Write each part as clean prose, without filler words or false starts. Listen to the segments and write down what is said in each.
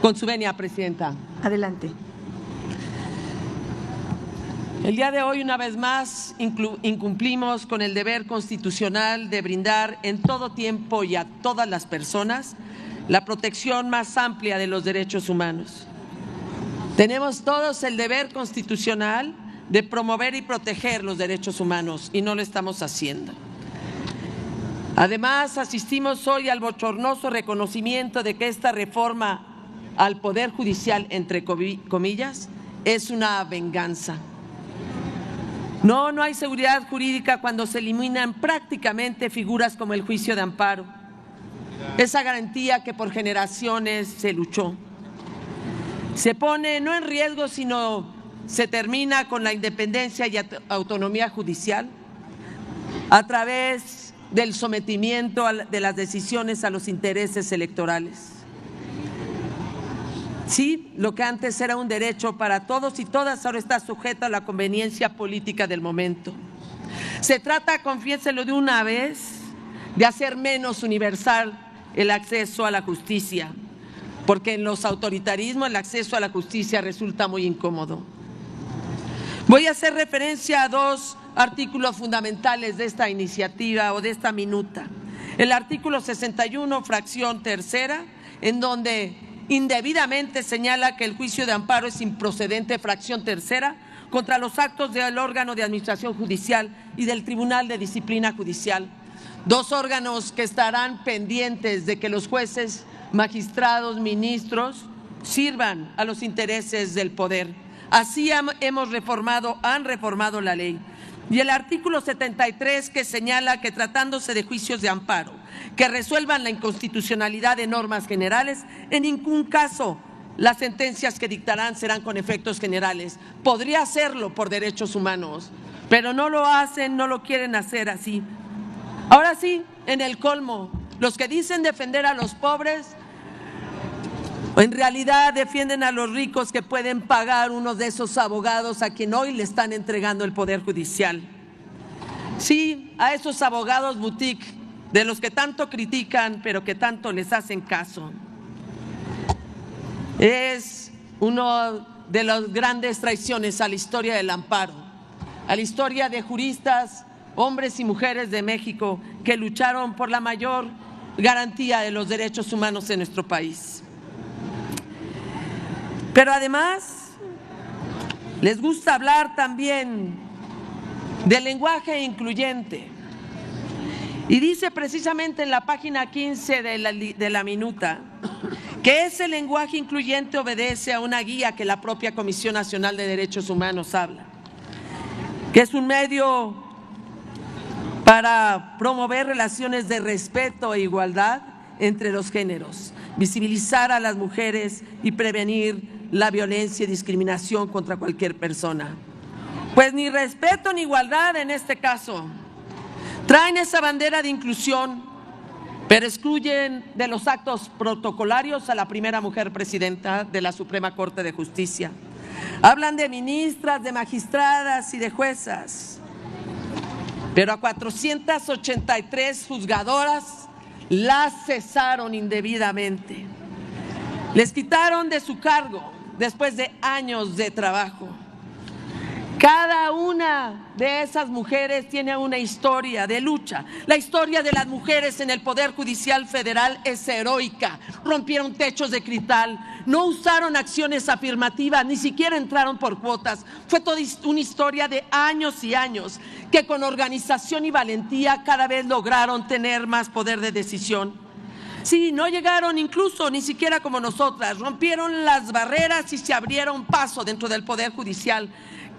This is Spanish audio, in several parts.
Con su venia, Presidenta. Adelante. El día de hoy, una vez más, incumplimos con el deber constitucional de brindar en todo tiempo y a todas las personas la protección más amplia de los derechos humanos. Tenemos todos el deber constitucional de promover y proteger los derechos humanos y no lo estamos haciendo. Además, asistimos hoy al bochornoso reconocimiento de que esta reforma al Poder Judicial, entre comillas, es una venganza. No hay seguridad jurídica cuando se eliminan prácticamente figuras como el juicio de amparo, esa garantía que por generaciones se luchó. Se pone no en riesgo, sino se termina con la independencia y autonomía judicial a través del sometimiento de las decisiones a los intereses electorales. Sí, lo que antes era un derecho para todos y todas ahora está sujeto a la conveniencia política del momento. Se trata, confiéselo de una vez, de hacer menos universal el acceso a la justicia, porque en los autoritarismos el acceso a la justicia resulta muy incómodo. Voy a hacer referencia a dos artículos fundamentales de esta iniciativa o de esta minuta. El artículo 61, fracción tercera, en donde indebidamente señala que el juicio de amparo es improcedente, fracción tercera, contra los actos del órgano de administración judicial y del Tribunal de Disciplina Judicial. Dos órganos que estarán pendientes de que los jueces, magistrados, ministros sirvan a los intereses del poder. Así han reformado la ley. Y el artículo 73 que señala que tratándose de juicios de amparo que resuelvan la inconstitucionalidad de normas generales, en ningún caso las sentencias que dictarán serán con efectos generales. Podría hacerlo por derechos humanos, pero no lo hacen, no lo quieren hacer así. Ahora sí, en el colmo, los que dicen defender a los pobres, en realidad defienden a los ricos que pueden pagar uno de esos abogados a quien hoy le están entregando el Poder Judicial. Sí, a esos abogados boutique de los que tanto critican pero que tanto les hacen caso. Es uno de las grandes traiciones a la historia del amparo, a la historia de juristas, hombres y mujeres de México que lucharon por la mayor garantía de los derechos humanos en nuestro país. Pero además les gusta hablar también del lenguaje incluyente. Y dice precisamente en la página 15 de la minuta que ese lenguaje incluyente obedece a una guía que la propia Comisión Nacional de Derechos Humanos habla, que es un medio para promover relaciones de respeto e igualdad entre los géneros, visibilizar a las mujeres y prevenir la violencia y discriminación contra cualquier persona. Pues ni respeto ni igualdad en este caso. Traen esa bandera de inclusión, pero excluyen de los actos protocolarios a la primera mujer presidenta de la Suprema Corte de Justicia. Hablan de ministras, de magistradas y de juezas, pero a 483 juzgadoras las cesaron indebidamente. Les quitaron de su cargo después de años de trabajo. Cada una de esas mujeres tiene una historia de lucha. La historia de las mujeres en el Poder Judicial Federal es heroica. Rompieron techos de cristal, no usaron acciones afirmativas, ni siquiera entraron por cuotas. Fue toda una historia de años y años que con organización y valentía cada vez lograron tener más poder de decisión. Sí, no llegaron incluso ni siquiera como nosotras, rompieron las barreras y se abrieron paso dentro del Poder Judicial.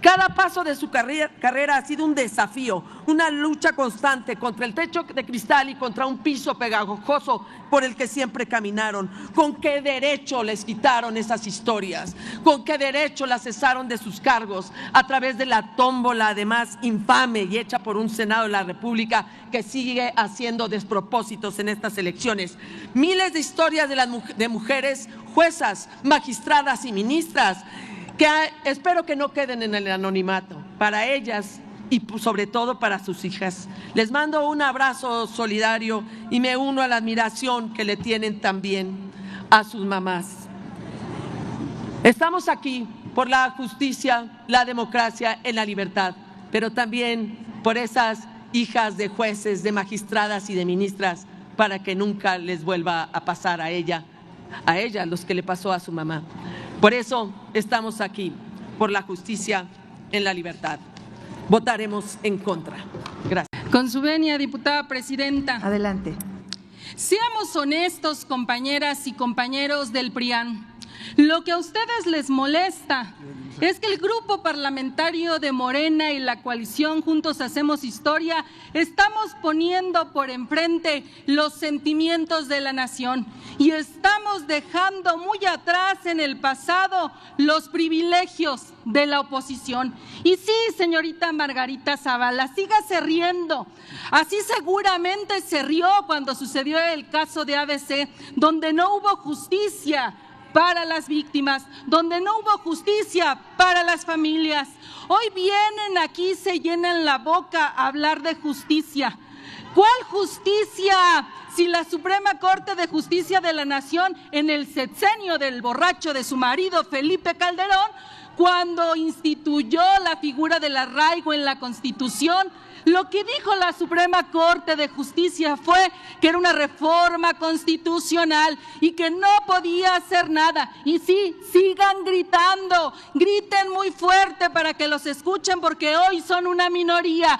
Cada paso de su carrera ha sido un desafío, una lucha constante contra el techo de cristal y contra un piso pegajoso por el que siempre caminaron. ¿Con qué derecho les quitaron esas historias? ¿Con qué derecho las cesaron de sus cargos? A través de la tómbola, además infame y hecha por un Senado de la República que sigue haciendo despropósitos en estas elecciones. Miles de historias de mujeres juezas, magistradas y ministras que espero que no queden en el anonimato, para ellas y sobre todo para sus hijas. Les mando un abrazo solidario y me uno a la admiración que le tienen también a sus mamás. Estamos aquí por la justicia, la democracia en la libertad, pero también por esas hijas de jueces, de magistradas y de ministras, para que nunca les vuelva a pasar a ella los que le pasó a su mamá. Por eso estamos aquí, por la justicia en la libertad. Votaremos en contra. Gracias. Con su venia, diputada presidenta. Adelante. Seamos honestos, compañeras y compañeros del PRIAN. Lo que a ustedes les molesta es que el grupo parlamentario de Morena y la coalición Juntos Hacemos Historia estamos poniendo por enfrente los sentimientos de la nación y estamos dejando muy atrás en el pasado los privilegios de la oposición. Y sí, señorita Margarita Zavala, sígase riendo. Así seguramente se rió cuando sucedió el caso de ABC, donde no hubo justicia para las víctimas, donde no hubo justicia para las familias. Hoy vienen aquí, se llenan la boca a hablar de justicia. ¿Cuál justicia? Si la Suprema Corte de Justicia de la Nación, en el sexenio del borracho de su marido Felipe Calderón, cuando instituyó la figura del arraigo en la Constitución, lo que dijo la Suprema Corte de Justicia fue que era una reforma constitucional y que no podía hacer nada. Y sí, sigan gritando, griten muy fuerte para que los escuchen, porque hoy son una minoría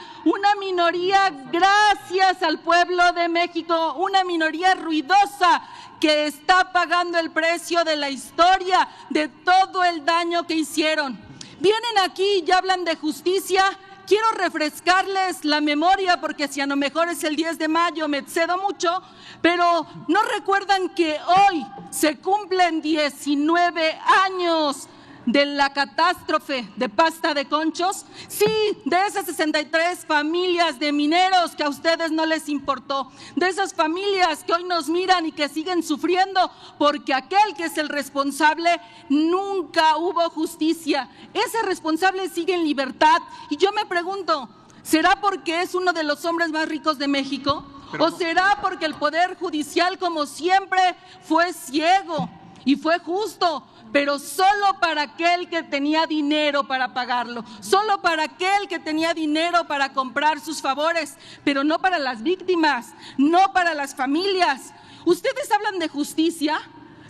gracias al pueblo de México, una minoría ruidosa que está pagando el precio de la historia, de todo el daño que hicieron. Vienen aquí y hablan de justicia. Quiero refrescarles la memoria porque si a lo mejor es el 10 de mayo me excedo mucho, pero ¿no recuerdan que hoy se cumplen 19 años de la catástrofe de Pasta de Conchos? Sí, de esas 63 familias de mineros que a ustedes no les importó, de esas familias que hoy nos miran y que siguen sufriendo porque aquel que es el responsable nunca hubo justicia. Ese responsable sigue en libertad y yo me pregunto, ¿será porque es uno de los hombres más ricos de México? ¿O será porque el Poder Judicial, como siempre, fue ciego y fue justo, pero solo para aquel que tenía dinero para pagarlo, solo para aquel que tenía dinero para comprar sus favores, pero no para las víctimas, no para las familias? ¿Ustedes hablan de justicia?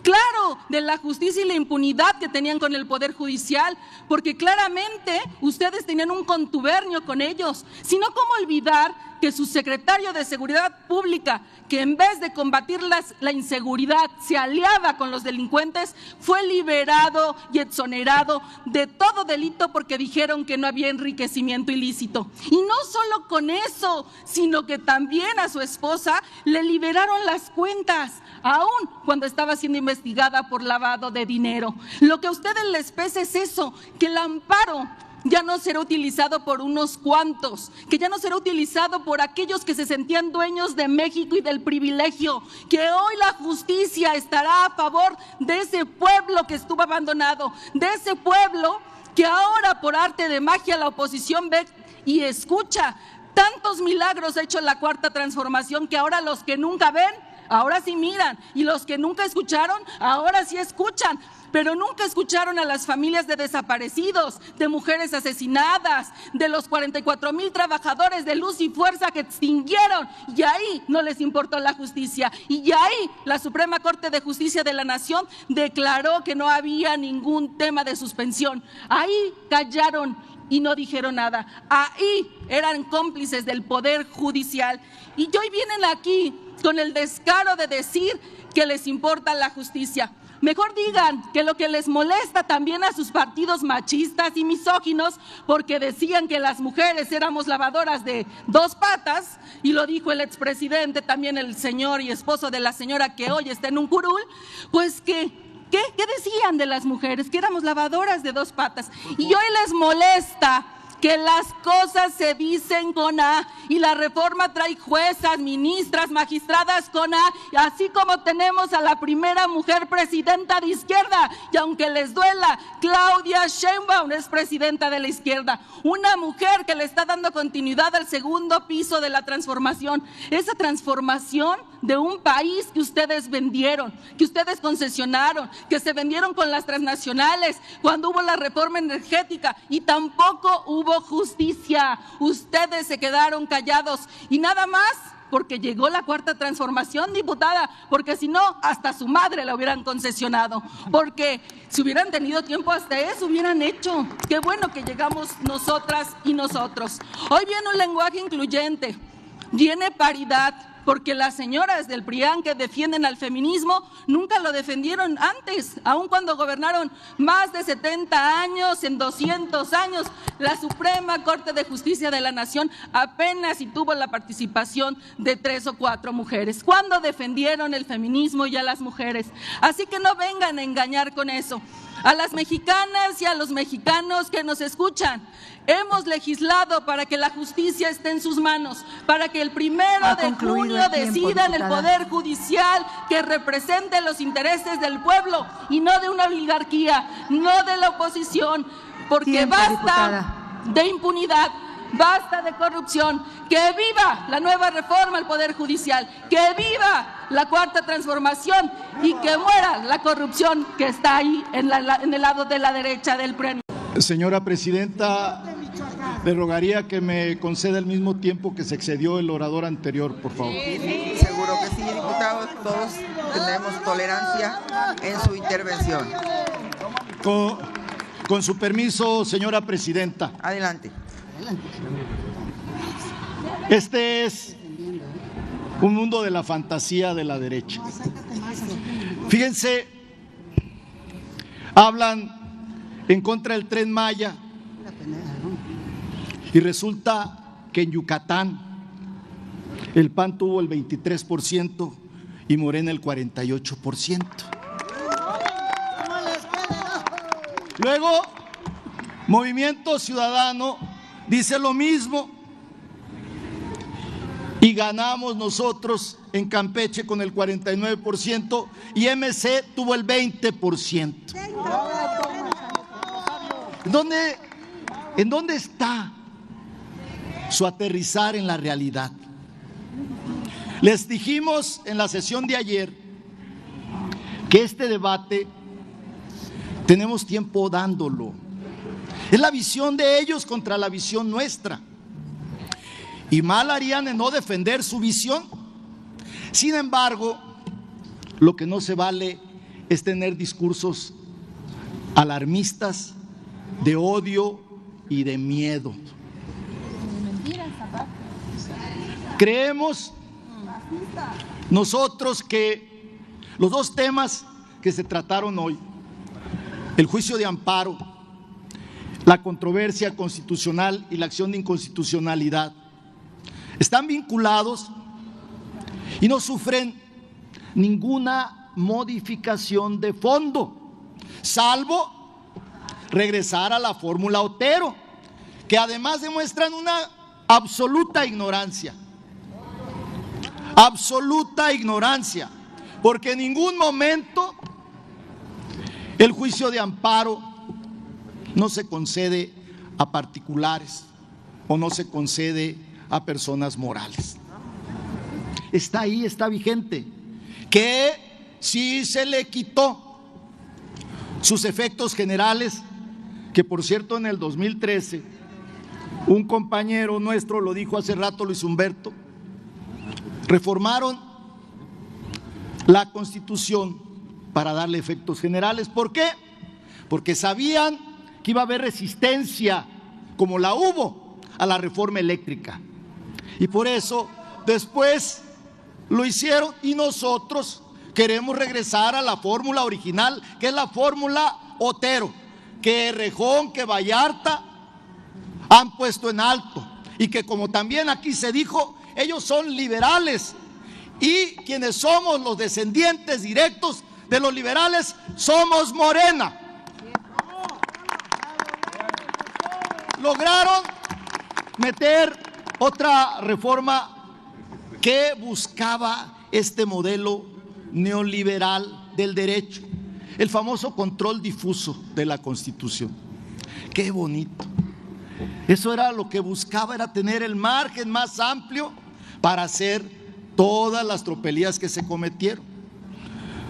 Claro, de la justicia y la impunidad que tenían con el Poder Judicial, porque claramente ustedes tenían un contubernio con ellos. Si no, ¿cómo olvidar que su secretario de Seguridad Pública, que en vez de combatir la inseguridad se aliaba con los delincuentes, fue liberado y exonerado de todo delito porque dijeron que no había enriquecimiento ilícito? Y no solo con eso, sino que también a su esposa le liberaron las cuentas, aún cuando estaba siendo investigada por lavado de dinero. Lo que a ustedes les pesa es eso, que el amparo ya no será utilizado por unos cuantos, que ya no será utilizado por aquellos que se sentían dueños de México y del privilegio, que hoy la justicia estará a favor de ese pueblo que estuvo abandonado, de ese pueblo que ahora por arte de magia la oposición ve y escucha. Tantos milagros ha hecho la Cuarta Transformación que ahora los que nunca ven, ahora sí miran, y los que nunca escucharon, ahora sí escuchan. Pero nunca escucharon a las familias de desaparecidos, de mujeres asesinadas, de los 44,000 trabajadores de Luz y Fuerza que extinguieron, y ahí no les importó la justicia. Y ahí la Suprema Corte de Justicia de la Nación declaró que no había ningún tema de suspensión. Ahí callaron y no dijeron nada. Ahí eran cómplices del Poder Judicial. Y hoy vienen aquí con el descaro de decir que les importa la justicia. Mejor digan que lo que les molesta también a sus partidos machistas y misóginos, porque decían que las mujeres éramos lavadoras de dos patas, y lo dijo el expresidente, también el señor y esposo de la señora que hoy está en un curul, pues ¿qué decían de las mujeres? Que éramos lavadoras de dos patas. Y hoy les molesta que las cosas se dicen con A, y la reforma trae juezas, ministras, magistradas con A, así como tenemos a la primera mujer presidenta de izquierda, y aunque les duela, Claudia Sheinbaum es presidenta de la izquierda, una mujer que le está dando continuidad al segundo piso de la transformación. Esa transformación de un país que ustedes vendieron, que ustedes concesionaron, que se vendieron con las transnacionales cuando hubo la reforma energética y tampoco hubo justicia. Ustedes se quedaron callados y nada más porque llegó la cuarta transformación, diputada, porque si no, hasta su madre la hubieran concesionado, porque si hubieran tenido tiempo hasta eso, hubieran hecho. Qué bueno que llegamos nosotras y nosotros. Hoy viene un lenguaje incluyente, viene paridad, porque las señoras del PRIAN que defienden al feminismo nunca lo defendieron antes, aun cuando gobernaron más de 70 años, en 200 años, la Suprema Corte de Justicia de la Nación apenas si tuvo la participación de 3 o 4 mujeres. ¿Cuándo defendieron el feminismo y a las mujeres? Así que no vengan a engañar con eso. A las mexicanas y a los mexicanos que nos escuchan, hemos legislado para que la justicia esté en sus manos, para que el 1 de junio decidan el Poder Judicial que represente los intereses del pueblo y no de una oligarquía, no de la oposición, porque basta de impunidad, basta de corrupción. ¡Que viva la nueva reforma al Poder Judicial! ¡Que viva la cuarta transformación! Y que muera la corrupción que está ahí en el lado de la derecha del PRI. Señora Presidenta, le rogaría que me conceda el mismo tiempo que se excedió el orador anterior, por favor. Sí, seguro que sí, diputados. Todos tendremos tolerancia en su intervención. Con su permiso, señora Presidenta. Adelante. Este es un mundo de la fantasía de la derecha. Fíjense, hablan en contra del Tren Maya y resulta que en Yucatán el PAN tuvo el 23% y Morena el 48%. Luego, Movimiento Ciudadano dice lo mismo y ganamos nosotros en Campeche con el 49% y MC tuvo el 20%. ¿En dónde está su aterrizar en la realidad? Les dijimos en la sesión de ayer que este debate tenemos tiempo dándolo. Es la visión de ellos contra la visión nuestra. Y mal harían en no defender su visión. Sin embargo, lo que no se vale es tener discursos alarmistas, de odio y de miedo. Creemos nosotros que los dos temas que se trataron hoy, el juicio de amparo, la controversia constitucional y la acción de inconstitucionalidad, están vinculados y no sufren ninguna modificación de fondo, salvo regresar a la fórmula Otero, que además demuestran una absoluta ignorancia, porque en ningún momento el juicio de amparo no se concede a particulares o no se concede a personas morales. Está ahí, está vigente, que sí se le quitó sus efectos generales, que por cierto en el 2013 un compañero nuestro lo dijo hace rato, Luis Humberto, reformaron la Constitución para darle efectos generales. ¿Por qué? Porque sabían que iba a haber resistencia, como la hubo a la reforma eléctrica, y por eso después lo hicieron. Y nosotros queremos regresar a la fórmula original, que es la fórmula Otero, que Errejón, que Vallarta han puesto en alto, y que, como también aquí se dijo, ellos son liberales, y quienes somos los descendientes directos de los liberales somos Morena. Lograron meter otra reforma que buscaba este modelo neoliberal del derecho, el famoso control difuso de la Constitución. Qué bonito. Eso era lo que buscaba, era tener el margen más amplio para hacer todas las tropelías que se cometieron.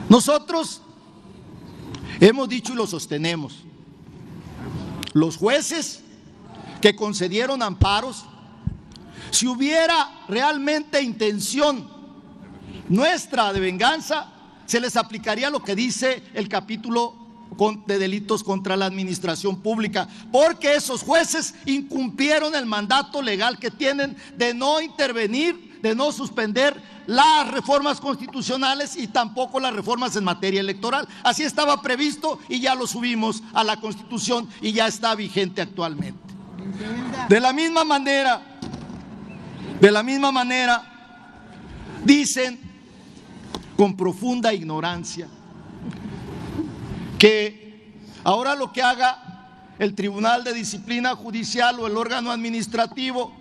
Nosotros hemos dicho y lo sostenemos, los jueces que concedieron amparos, si hubiera realmente intención nuestra de venganza, se les aplicaría lo que dice el capítulo de delitos contra la administración pública, porque esos jueces incumplieron el mandato legal que tienen de no intervenir, de no suspender las reformas constitucionales y tampoco las reformas en materia electoral. Así estaba previsto y ya lo subimos a la Constitución y ya está vigente actualmente. De la misma manera, dicen con profunda ignorancia que ahora lo que haga el Tribunal de Disciplina Judicial o el órgano administrativo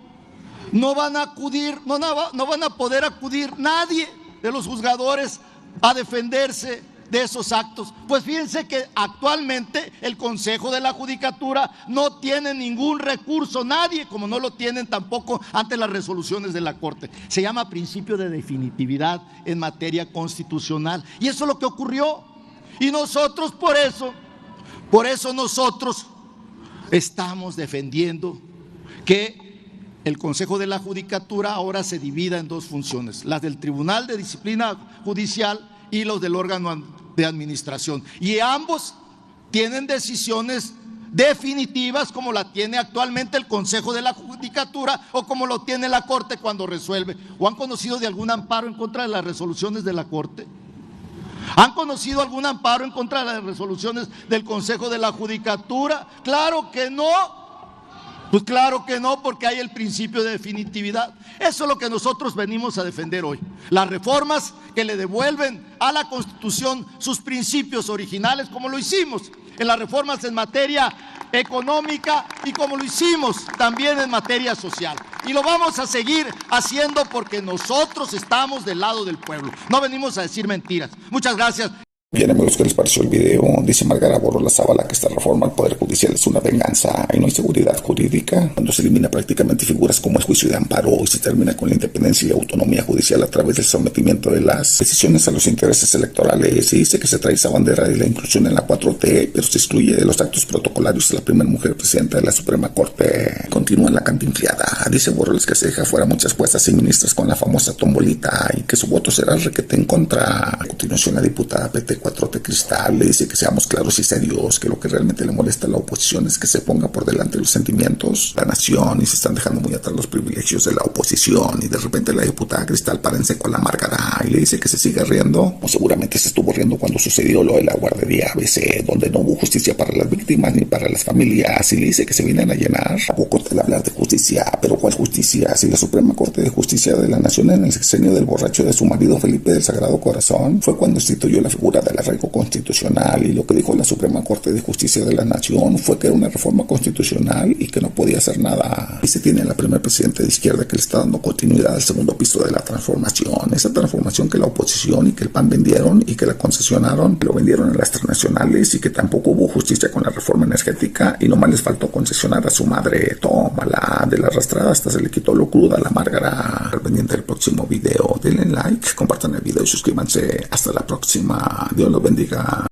no van a poder acudir nadie de los juzgadores a defenderse de esos actos. Pues fíjense que actualmente el Consejo de la Judicatura no tiene ningún recurso, nadie, como no lo tienen tampoco ante las resoluciones de la Corte. Se llama principio de definitividad en materia constitucional. Y eso es lo que ocurrió. Y nosotros por eso nosotros estamos defendiendo que el Consejo de la Judicatura ahora se divida en dos funciones, las del Tribunal de Disciplina Judicial y los del órgano de administración. Y ambos tienen decisiones definitivas como la tiene actualmente el Consejo de la Judicatura o como lo tiene la Corte cuando resuelve. ¿O han conocido de algún amparo en contra de las resoluciones de la Corte? ¿Han conocido algún amparo en contra de las resoluciones del Consejo de la Judicatura? Claro que no. Pues claro que no, porque hay el principio de definitividad. Eso es lo que nosotros venimos a defender hoy. Las reformas que le devuelven a la Constitución sus principios originales, como lo hicimos en las reformas en materia económica y como lo hicimos también en materia social. Y lo vamos a seguir haciendo porque nosotros estamos del lado del pueblo. No venimos a decir mentiras. Muchas gracias. Bien, amigos, ¿qué les pareció el video? Dice Margarita Borrola Zavala que esta reforma al Poder Judicial es una venganza y no hay seguridad jurídica. Cuando se elimina prácticamente figuras como el juicio de amparo y se termina con la independencia y autonomía judicial a través del sometimiento de las decisiones a los intereses electorales. Se dice que se trae esa bandera de la inclusión en la 4T, pero se excluye de los actos protocolarios a la primera mujer presidenta de la Suprema Corte. Continúa la cantinfliada. Dice Borroles que se deja fuera muchas juezas y ministras con la famosa tombolita y que su voto será requete en contra. A continuación, la diputada PT 4T Cristal le dice que seamos claros y serios, que lo que realmente le molesta a la oposición es que se ponga por delante los sentimientos, la nación, y se están dejando muy atrás los privilegios de la oposición. Y de repente la diputada Cristal para en seco a la Márgara y le dice que se siga riendo, o seguramente se estuvo riendo cuando sucedió lo de la guardería ABC, donde no hubo justicia para las víctimas ni para las familias, y le dice que se vienen a llenar a poco de hablar de justicia. Pero ¿cuál justicia? Si la Suprema Corte de Justicia de la Nación en el sexenio del borracho de su marido Felipe del Sagrado Corazón fue cuando instituyó la figura del arraigo constitucional, y lo que dijo la Suprema Corte de Justicia de la Nación fue que era una reforma constitucional y que no podía hacer nada. Y se tiene a la primera presidenta de izquierda que le está dando continuidad al segundo piso de la transformación, esa transformación que la oposición y que el PAN vendieron y que la concesionaron, que lo vendieron en las transnacionales, y que tampoco hubo justicia con la reforma energética y nomás les faltó concesionar a su madre. Tómala, de la arrastrada hasta se le quitó lo cruda a la Márgara. Al pendiente del próximo video, denle like, compartan el video y suscríbanse. Hasta la próxima. Dios los bendiga.